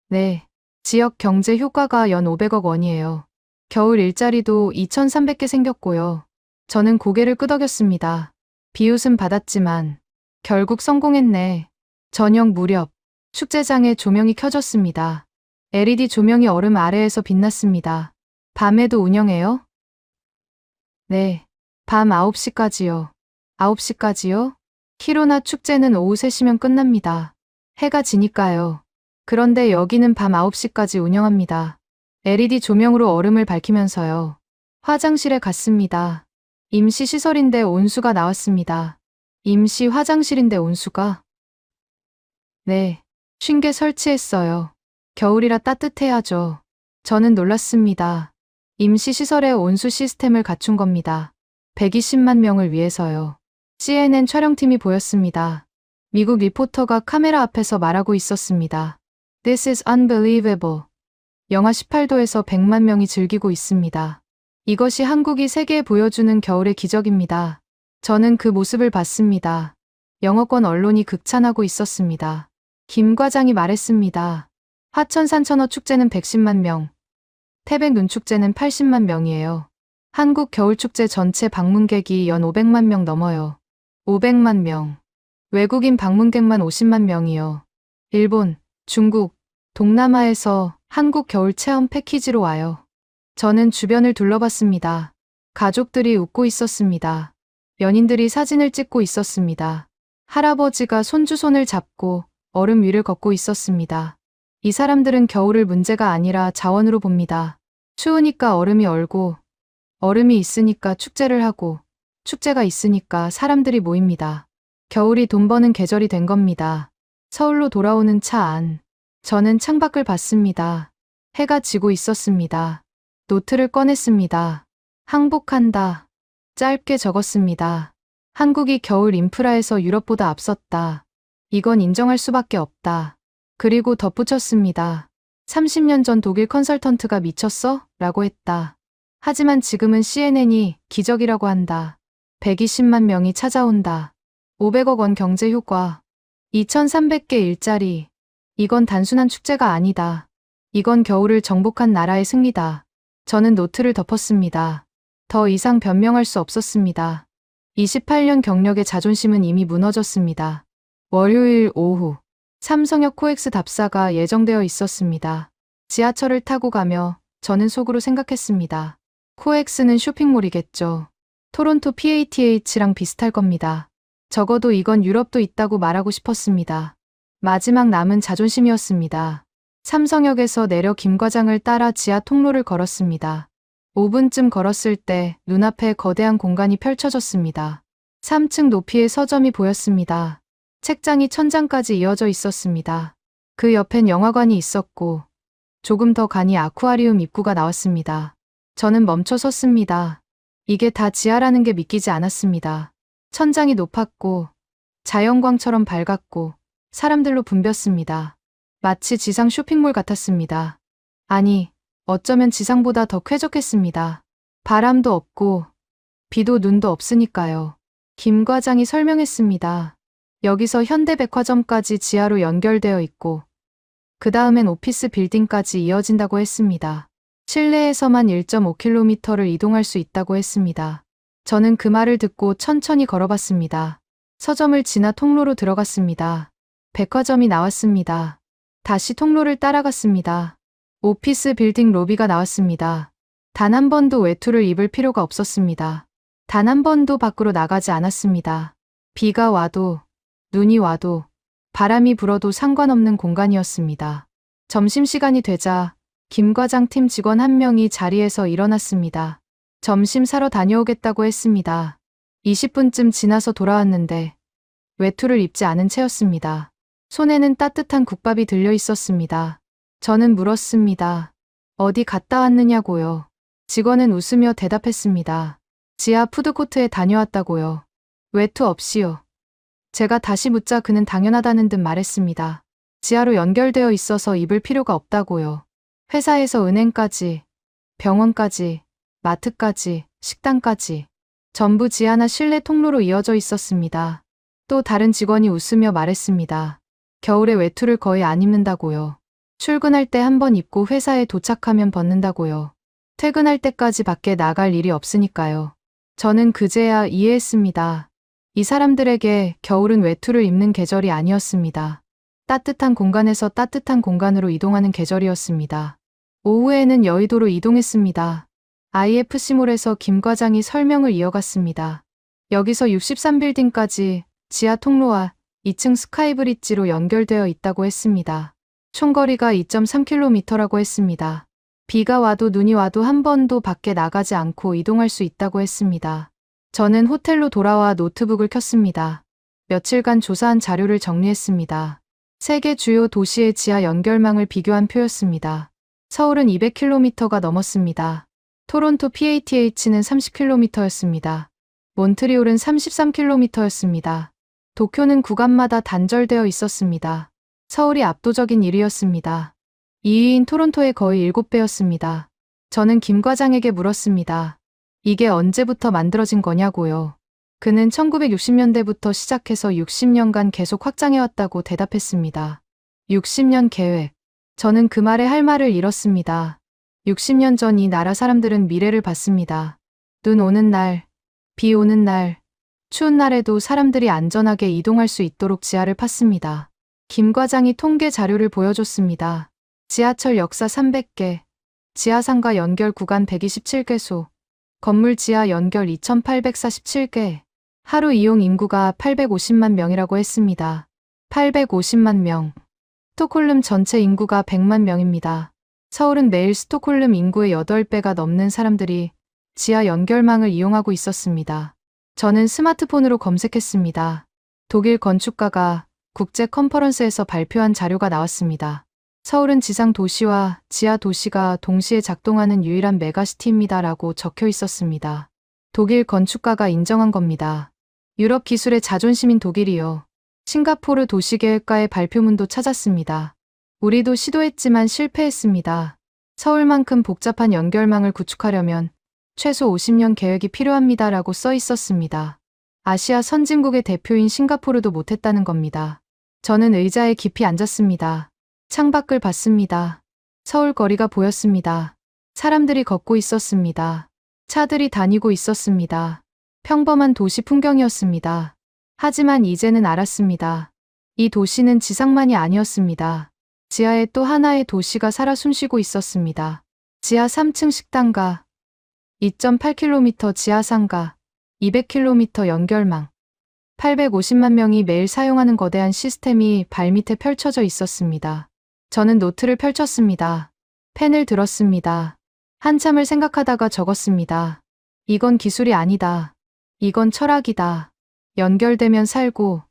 네. 지역 경제 효과가 연 500억 원이에요. 겨울 일자리도 2,300개 생겼고요. 저는 고개를 끄덕였습니다. 비웃음 받았지만 결국 성공했네. 저녁 무렵 축제장에 조명이 켜졌습니다. LED 조명이 얼음 아래에서 빛났습니다. 밤에도 운영해요? 네. 밤 9시까지요. 9시까지요? 키로나 축제는 오후 3시면 끝납니다. 해가 지니까요. 그런데 여기는 밤 9시까지 운영합니다. LED 조명으로 얼음을 밝히면서요. 화장실에 갔습니다. 임시 시설인데 온수가 나왔습니다. 임시 화장실인데 온수가? 네. 쉰개 설치했어요. 겨울이라 따뜻해야죠. 저는 놀랐습니다. 임시 시설에 온수 시스템을 갖춘 겁니다. 120만 명을 위해서요. CNN 촬영팀이 보였습니다. 미국 리포터가 카메라 앞에서 말하고 있었습니다. This is unbelievable. 영하 18도에서 100만 명이 즐기고 있습니다. 이것이 한국이 세계에 보여주는 겨울의 기적입니다. 저는 그 모습을 봤습니다. 영어권 언론이 극찬하고 있었습니다. 김 과장이 말했습니다. 화천 산천어 축제는 110만 명, 태백 눈축제는 80만 명이에요. 한국 겨울축제 전체 방문객이 연 500만 명 넘어요. 500만 명. 외국인 방문객만 50만 명이요. 일본, 중국, 동남아에서 한국 겨울 체험 패키지로 와요. 저는 주변을 둘러봤습니다. 가족들이 웃고 있었습니다. 연인들이 사진을 찍고 있었습니다. 할아버지가 손주 손을 잡고 얼음 위를 걷고 있었습니다. 이 사람들은 겨울을 문제가 아니라 자원으로 봅니다. 추우니까 얼음이 얼고, 얼음이 있으니까 축제를 하고, 축제가 있으니까 사람들이 모입니다. 겨울이 돈 버는 계절이 된 겁니다. 서울로 돌아오는 차 안. 저는 창밖을 봤습니다. 해가 지고 있었습니다. 노트를 꺼냈습니다. 항복한다. 짧게 적었습니다. 한국이 겨울 인프라에서 유럽보다 앞섰다. 이건 인정할 수밖에 없다. 그리고 덧붙였습니다. 30년 전 독일 컨설턴트가 미쳤어? 라고 했다. 하지만 지금은 CNN이 기적이라고 한다. 120만 명이 찾아온다. 500억 원 경제 효과. 2,300개 일자리. 이건 단순한 축제가 아니다. 이건 겨울을 정복한 나라의 승리다. 저는 노트를 덮었습니다. 더 이상 변명할 수 없었습니다. 28년 경력의 자존심은 이미 무너졌습니다. 월요일 오후 삼성역 코엑스 답사가 예정되어 있었습니다. 지하철을 타고 가며 저는 속으로 생각했습니다. 코엑스는 쇼핑몰이겠죠. 토론토 PATH랑 비슷할 겁니다. 적어도 이건 유럽도 있다고 말하고 싶었습니다. 마지막 남은 자존심이었습니다. 삼성역에서 내려 김 과장을 따라 지하 통로를 걸었습니다. 5분쯤 걸었을 때 눈앞에 거대한 공간이 펼쳐졌습니다. 3층 높이의 서점이 보였습니다. 책장이 천장까지 이어져 있었습니다. 그 옆엔 영화관이 있었고 조금 더 가니 아쿠아리움 입구가 나왔습니다. 저는 멈춰 섰습니다. 이게 다 지하라는 게 믿기지 않았습니다. 천장이 높았고 자연광처럼 밝았고 사람들로 붐볐습니다. 마치 지상 쇼핑몰 같았습니다. 아니, 어쩌면 지상보다 더 쾌적했습니다. 바람도 없고 비도 눈도 없으니까요. 김 과장이 설명했습니다. 여기서 현대백화점까지 지하로 연결되어 있고 그 다음엔 오피스 빌딩까지 이어진다고 했습니다. 실내에서만 1.5km를 이동할 수 있다고 했습니다. 저는 그 말을 듣고 천천히 걸어봤습니다. 서점을 지나 통로로 들어갔습니다. 백화점이 나왔습니다. 다시 통로를 따라갔습니다. 오피스 빌딩 로비가 나왔습니다. 단 한 번도 외투를 입을 필요가 없었습니다. 단 한 번도 밖으로 나가지 않았습니다. 비가 와도 눈이 와도 바람이 불어도 상관없는 공간이었습니다. 점심시간이 되자 김 과장 팀 직원 한 명이 자리에서 일어났습니다. 점심 사러 다녀오겠다고 했습니다. 20분쯤 지나서 돌아왔는데 외투를 입지 않은 채였습니다. 손에는 따뜻한 국밥이 들려 있었습니다. 저는 물었습니다. 어디 갔다 왔느냐고요. 직원은 웃으며 대답했습니다. 지하 푸드코트에 다녀왔다고요. 외투 없이요. 제가 다시 묻자 그는 당연하다는 듯 말했습니다. 지하로 연결되어 있어서 입을 필요가 없다고요. 회사에서 은행까지, 병원까지, 마트까지, 식당까지 전부 지하나 실내 통로로 이어져 있었습니다. 또 다른 직원이 웃으며 말했습니다. 겨울에 외투를 거의 안 입는다고요. 출근할 때 한 번 입고 회사에 도착하면 벗는다고요. 퇴근할 때까지 밖에 나갈 일이 없으니까요. 저는 그제야 이해했습니다. 이 사람들에게 겨울은 외투를 입는 계절이 아니었습니다. 따뜻한 공간에서 따뜻한 공간으로 이동하는 계절이었습니다. 오후에는 여의도로 이동했습니다. IFC몰에서 김 과장이 설명을 이어갔습니다. 여기서 63빌딩까지 지하 통로와 2층 스카이브리지로 연결되어 있다고 했습니다. 총거리가 2.3km라고 했습니다. 비가 와도 눈이 와도 한 번도 밖에 나가지 않고 이동할 수 있다고 했습니다. 저는 호텔로 돌아와 노트북을 켰습니다. 며칠간 조사한 자료를 정리했습니다. 세계 주요 도시의 지하 연결망을 비교한 표였습니다. 서울은 200km가 넘었습니다. 토론토 PATH는 30km였습니다. 몬트리올은 33km였습니다. 도쿄는 구간마다 단절되어 있었습니다. 서울이 압도적인 1위였습니다. 2위인 토론토의 거의 7배였습니다. 저는 김 과장에게 물었습니다. 이게 언제부터 만들어진 거냐고요. 그는 1960년대부터 시작해서 60년간 계속 확장해왔다고 대답했습니다. 60년 계획. 저는 그 말에 할 말을 잃었습니다. 60년 전 이 나라 사람들은 미래를 봤습니다. 눈 오는 날, 비 오는 날, 추운 날에도 사람들이 안전하게 이동할 수 있도록 지하를 팠습니다. 김 과장이 통계 자료를 보여줬습니다. 지하철 역사 300개, 지하상가 연결 구간 127개소, 건물 지하 연결 2847개, 하루 이용 인구가 850만 명이라고 했습니다. 850만 명. 스톡홀름 전체 인구가 100만 명입니다. 서울은 매일 스톡홀름 인구의 8배가 넘는 사람들이 지하 연결망을 이용하고 있었습니다. 저는 스마트폰으로 검색했습니다. 독일 건축가가 국제 컨퍼런스에서 발표한 자료가 나왔습니다. 서울은 지상 도시와 지하 도시가 동시에 작동하는 유일한 메가시티입니다라고 적혀 있었습니다. 독일 건축가가 인정한 겁니다. 유럽 기술의 자존심인 독일이요. 싱가포르 도시계획가의 발표문도 찾았습니다. 우리도 시도했지만 실패했습니다. 서울만큼 복잡한 연결망을 구축하려면 최소 50년 계획이 필요합니다라고 써 있었습니다. 아시아 선진국의 대표인 싱가포르도 못했다는 겁니다. 저는 의자에 깊이 앉았습니다. 창밖을 봤습니다. 서울 거리가 보였습니다. 사람들이 걷고 있었습니다. 차들이 다니고 있었습니다. 평범한 도시 풍경이었습니다. 하지만 이제는 알았습니다. 이 도시는 지상만이 아니었습니다. 지하에 또 하나의 도시가 살아 숨쉬고 있었습니다. 지하 3층 식당가, 2.8km 지하상가, 200km 연결망, 850만 명이 매일 사용하는 거대한 시스템이 발밑에 펼쳐져 있었습니다. 저는 노트를 펼쳤습니다. 펜을 들었습니다. 한참을 생각하다가 적었습니다. 이건 기술이 아니다. 이건 철학이다. 연결되면 살고,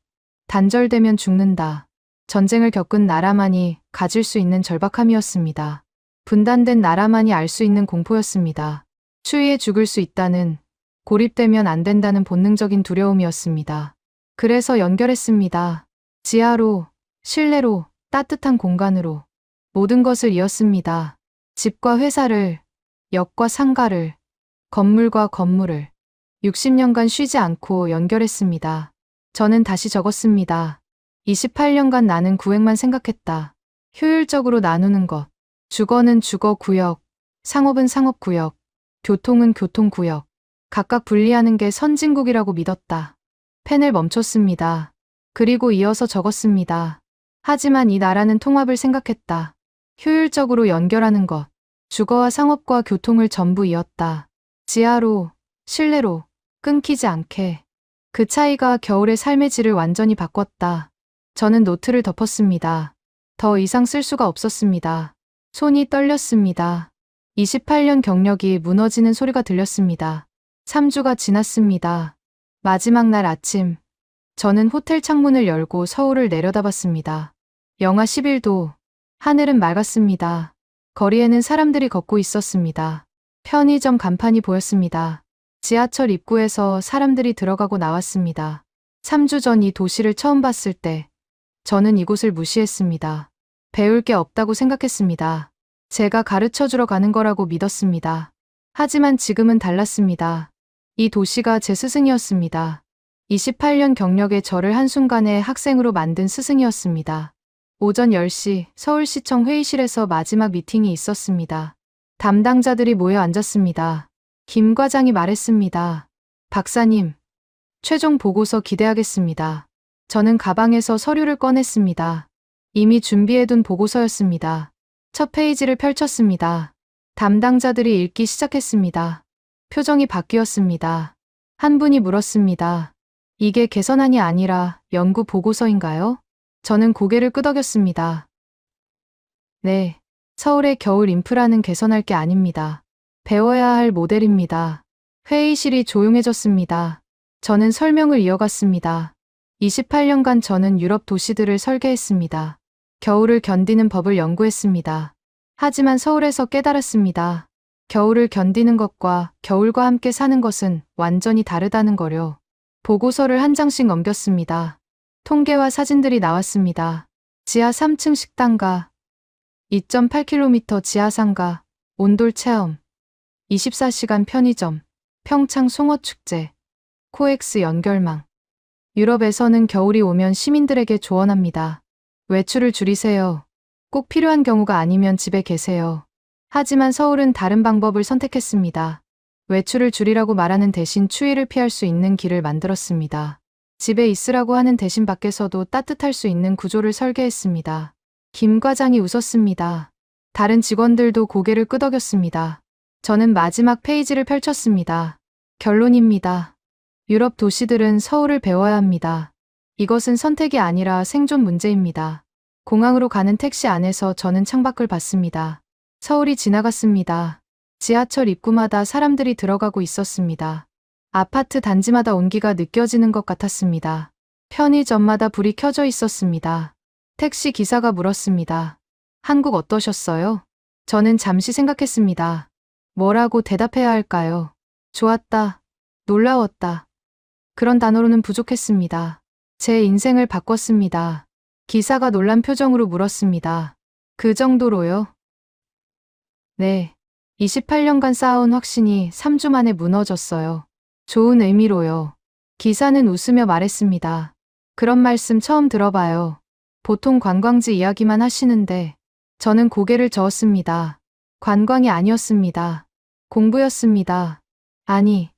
단절되면 죽는다. 전쟁을 겪은 나라만이 가질 수 있는 절박함이었습니다. 분단된 나라만이 알 수 있는 공포였습니다. 추위에 죽을 수 있다는, 고립되면 안 된다는 본능적인 두려움이었습니다. 그래서 연결했습니다. 지하로, 실내로, 따뜻한 공간으로. 모든 것을 이었습니다. 집과 회사를, 역과 상가를, 건물과 건물을. 60년간 쉬지 않고 연결했습니다. 저는 다시 적었습니다. 28년간 나는 구획만 생각했다. 효율적으로 나누는 것. 주거는 주거구역, 상업은 상업구역, 교통은 교통구역. 각각 분리하는 게 선진국이라고 믿었다. 펜을 멈췄습니다. 그리고 이어서 적었습니다. 하지만 이 나라는 통합을 생각했다. 효율적으로 연결하는 것. 주거와 상업과 교통을 전부 이었다. 지하로, 실내로, 끊기지 않게. 그 차이가 겨울의 삶의 질을 완전히 바꿨다. 저는 노트를 덮었습니다. 더 이상 쓸 수가 없었습니다. 손이 떨렸습니다. 28년 경력이 무너지는 소리가 들렸습니다. 3주가 지났습니다. 마지막 날 아침, 저는 호텔 창문을 열고 서울을 내려다봤습니다. 영하 11도, 하늘은 맑았습니다. 거리에는 사람들이 걷고 있었습니다. 편의점 간판이 보였습니다. 지하철 입구에서 사람들이 들어가고 나왔습니다. 3주 전 이 도시를 처음 봤을 때 저는 이곳을 무시했습니다. 배울 게 없다고 생각했습니다. 제가 가르쳐 주러 가는 거라고 믿었습니다. 하지만 지금은 달랐습니다. 이 도시가 제 스승이었습니다. 28년 경력의 저를 한순간에 학생으로 만든 스승이었습니다. 오전 10시 서울시청 회의실에서 마지막 미팅이 있었습니다. 담당자들이 모여 앉았습니다. 김 과장이 말했습니다. 박사님, 최종 보고서 기대하겠습니다. 저는 가방에서 서류를 꺼냈습니다. 이미 준비해둔 보고서였습니다. 첫 페이지를 펼쳤습니다. 담당자들이 읽기 시작했습니다. 표정이 바뀌었습니다. 한 분이 물었습니다. 이게 개선안이 아니라 연구 보고서인가요? 저는 고개를 끄덕였습니다. 네, 서울의 겨울 인프라는 개선할 게 아닙니다. 배워야 할 모델입니다. 회의실이 조용해졌습니다. 저는 설명을 이어갔습니다. 28년간 저는 유럽 도시들을 설계했습니다. 겨울을 견디는 법을 연구했습니다. 하지만 서울에서 깨달았습니다. 겨울을 견디는 것과 겨울과 함께 사는 것은 완전히 다르다는 거요. 보고서를 한 장씩 넘겼습니다. 통계와 사진들이 나왔습니다. 지하 3층 식당가, 2.8km 지하상가, 온돌 체험, 24시간 편의점, 평창 송어축제, 코엑스 연결망. 유럽에서는 겨울이 오면 시민들에게 조언합니다. 외출을 줄이세요. 꼭 필요한 경우가 아니면 집에 계세요. 하지만 서울은 다른 방법을 선택했습니다. 외출을 줄이라고 말하는 대신 추위를 피할 수 있는 길을 만들었습니다. 집에 있으라고 하는 대신 밖에서도 따뜻할 수 있는 구조를 설계했습니다. 김 과장이 웃었습니다. 다른 직원들도 고개를 끄덕였습니다. 저는 마지막 페이지를 펼쳤습니다. 결론입니다. 유럽 도시들은 서울을 배워야 합니다. 이것은 선택이 아니라 생존 문제입니다. 공항으로 가는 택시 안에서 저는 창밖을 봤습니다. 서울이 지나갔습니다. 지하철 입구마다 사람들이 들어가고 있었습니다. 아파트 단지마다 온기가 느껴지는 것 같았습니다. 편의점마다 불이 켜져 있었습니다. 택시 기사가 물었습니다. 한국 어떠셨어요? 저는 잠시 생각했습니다. 뭐라고 대답해야 할까요? 좋았다. 놀라웠다. 그런 단어로는 부족했습니다. 제 인생을 바꿨습니다. 기사가 놀란 표정으로 물었습니다. 그 정도로요? 네. 28년간 쌓아온 확신이 3주 만에 무너졌어요. 좋은 의미로요. 기사는 웃으며 말했습니다. 그런 말씀 처음 들어봐요. 보통 관광지 이야기만 하시는데 저는 고개를 저었습니다. 관광이 아니었습니다. 공부였습니다. 아니,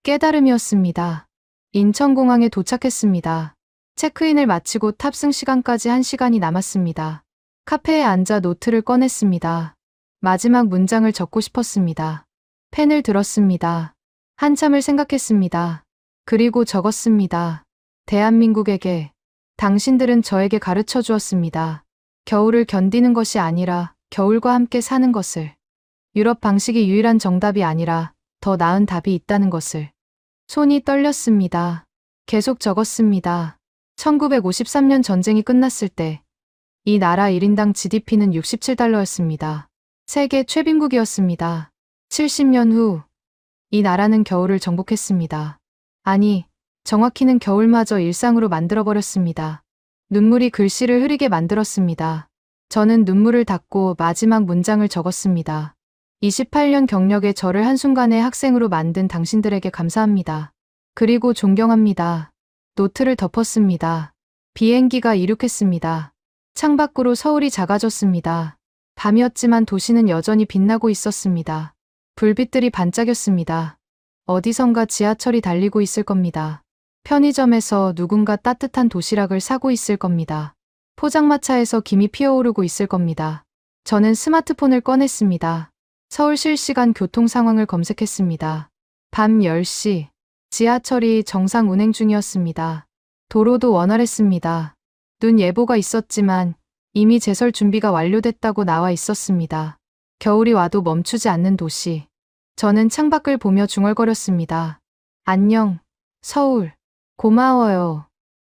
깨달음이었습니다. 인천공항에 도착했습니다. 체크인을 마치고 탑승 시간까지 1시간이 남았습니다. 카페에 앉아 노트를 꺼냈습니다. 마지막 문장을 적고 싶었습니다. 펜을 들었습니다. 한참을 생각했습니다. 그리고 적었습니다. 대한민국에게, 당신들은 저에게 가르쳐 주었습니다. 겨울을 견디는 것이 아니라 겨울과 함께 사는 것을. 유럽 방식이 유일한 정답이 아니라 더 나은 답이 있다는 것을. 손이 떨렸습니다. 계속 적었습니다. 1953년 전쟁이 끝났을 때 이 나라 1인당 GDP는 67달러였습니다. 세계 최빈국이었습니다. 70년 후 이 나라는 겨울을 정복했습니다. 아니, 정확히는 겨울마저 일상으로 만들어버렸습니다. 눈물이 글씨를 흐리게 만들었습니다. 저는 눈물을 닦고 마지막 문장을 적었습니다. 28년 경력의 저를 한순간에 학생으로 만든 당신들에게 감사합니다. 그리고 존경합니다. 노트를 덮었습니다. 비행기가 이륙했습니다. 창밖으로 서울이 작아졌습니다. 밤이었지만 도시는 여전히 빛나고 있었습니다. 불빛들이 반짝였습니다. 어디선가 지하철이 달리고 있을 겁니다. 편의점에서 누군가 따뜻한 도시락을 사고 있을 겁니다. 포장마차에서 김이 피어오르고 있을 겁니다. 저는 스마트폰을 꺼냈습니다. 서울 실시간 교통 상황을 검색했습니다. 밤 10시, 지하철이 정상 운행 중이었습니다. 도로도 원활했습니다. 눈 예보가 있었지만 이미 제설 준비가 완료됐다고 나와 있었습니다. 겨울이 와도 멈추지 않는 도시. 저는 창밖을 보며 중얼거렸습니다. 안녕, 서울. 고마워요.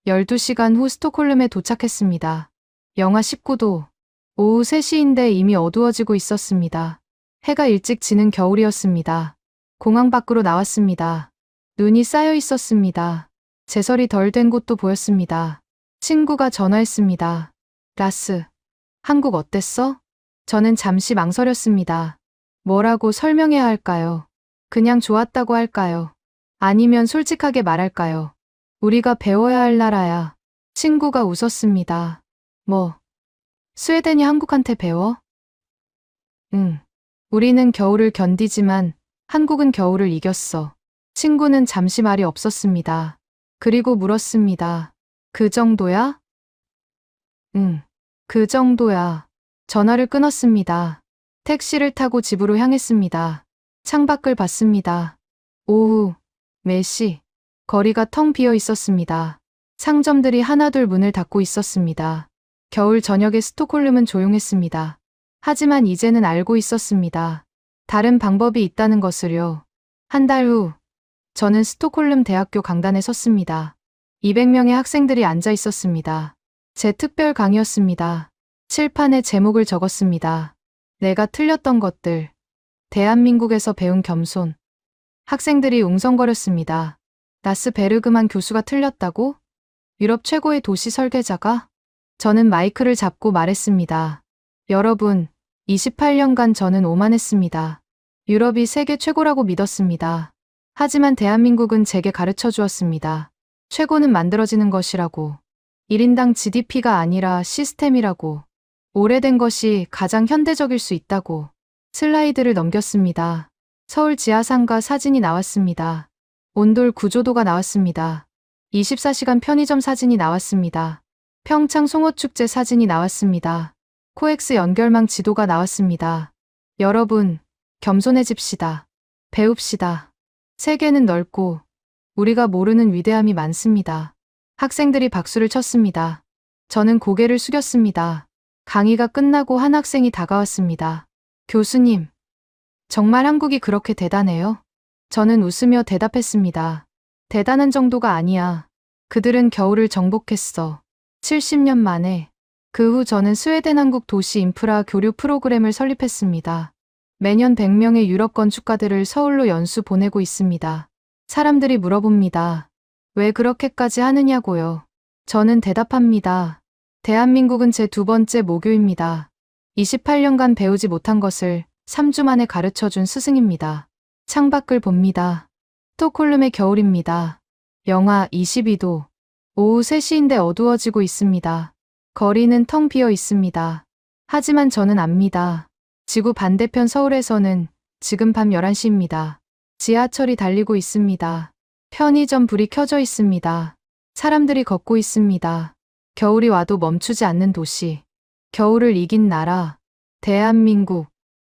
12시간 후 스톡홀름에 도착했습니다. 영하 19도. 오후 3시인데 이미 어두워지고 있었습니다. 해가 일찍 지는 겨울이었습니다. 공항 밖으로 나왔습니다. 눈이 쌓여 있었습니다. 제설이 덜 된 곳도 보였습니다. 친구가 전화했습니다. 라스, 한국 어땠어? 저는 잠시 망설였습니다. 뭐라고 설명해야 할까요? 그냥 좋았다고 할까요? 아니면 솔직하게 말할까요? 우리가 배워야 할 나라야. 친구가 웃었습니다. 뭐, 스웨덴이 한국한테 배워? 응. 우리는 겨울을 견디지만 한국은 겨울을 이겼어. 친구는 잠시 말이 없었습니다. 그리고 물었습니다. 그 정도야? 응. 그 정도야. 전화를 끊었습니다. 택시를 타고 집으로 향했습니다. 창밖을 봤습니다. 오후 4시. 거리가 텅 비어 있었습니다. 상점들이 하나둘 문을 닫고 있었습니다. 겨울 저녁의 스톡홀름은 조용했습니다. 하지만 이제는 알고 있었습니다. 다른 방법이 있다는 것을요. 한 달 후, 저는 스톡홀름 대학교 강단에 섰습니다. 200명의 학생들이 앉아 있었습니다. 제 특별 강의였습니다. 칠판에 제목을 적었습니다. 내가 틀렸던 것들. 대한민국에서 배운 겸손. 학생들이 웅성거렸습니다. 나스 베르그만 교수가 틀렸다고? 유럽 최고의 도시 설계자가? 저는 마이크를 잡고 말했습니다. 여러분, 28년간 저는 오만했습니다. 유럽이 세계 최고라고 믿었습니다. 하지만 대한민국은 제게 가르쳐 주었습니다. 최고는 만들어지는 것이라고. 1인당 GDP가 아니라 시스템이라고. 오래된 것이 가장 현대적일 수 있다고. 슬라이드를 넘겼습니다. 서울 지하상가 사진이 나왔습니다. 온돌 구조도가 나왔습니다. 24시간 편의점 사진이 나왔습니다. 평창 송어축제 사진이 나왔습니다. 코엑스 연결망 지도가 나왔습니다. 여러분, 겸손해집시다. 배웁시다. 세계는 넓고 우리가 모르는 위대함이 많습니다. 학생들이 박수를 쳤습니다. 저는 고개를 숙였습니다. 강의가 끝나고 한 학생이 다가왔습니다. 교수님, 정말 한국이 그렇게 대단해요? 저는 웃으며 대답했습니다. 대단한 정도가 아니야. 그들은 겨울을 정복했어. 70년 만에. 그 후 저는 스웨덴 한국 도시 인프라 교류 프로그램을 설립했습니다. 매년 100명의 유럽 건축가들을 서울로 연수 보내고 있습니다. 사람들이 물어봅니다. 왜 그렇게까지 하느냐고요. 저는 대답합니다. 대한민국은 제 두 번째 모교입니다. 28년간 배우지 못한 것을 3주 만에 가르쳐준 스승입니다. 창밖을 봅니다. 스톡홀름의 겨울입니다. 영하 22도. 오후 3시인데 어두워지고 있습니다. 거리는 텅 비어 있습니다. 하지만 저는 압니다. 지구 반대편 서울에서는 지금 밤 11시입니다. 지하철이 달리고 있습니다. 편의점 불이 켜져 있습니다. 사람들이 걷고 있습니다. 겨울이 와도 멈추지 않는 도시. 겨울을 이긴 나라. 대한민국.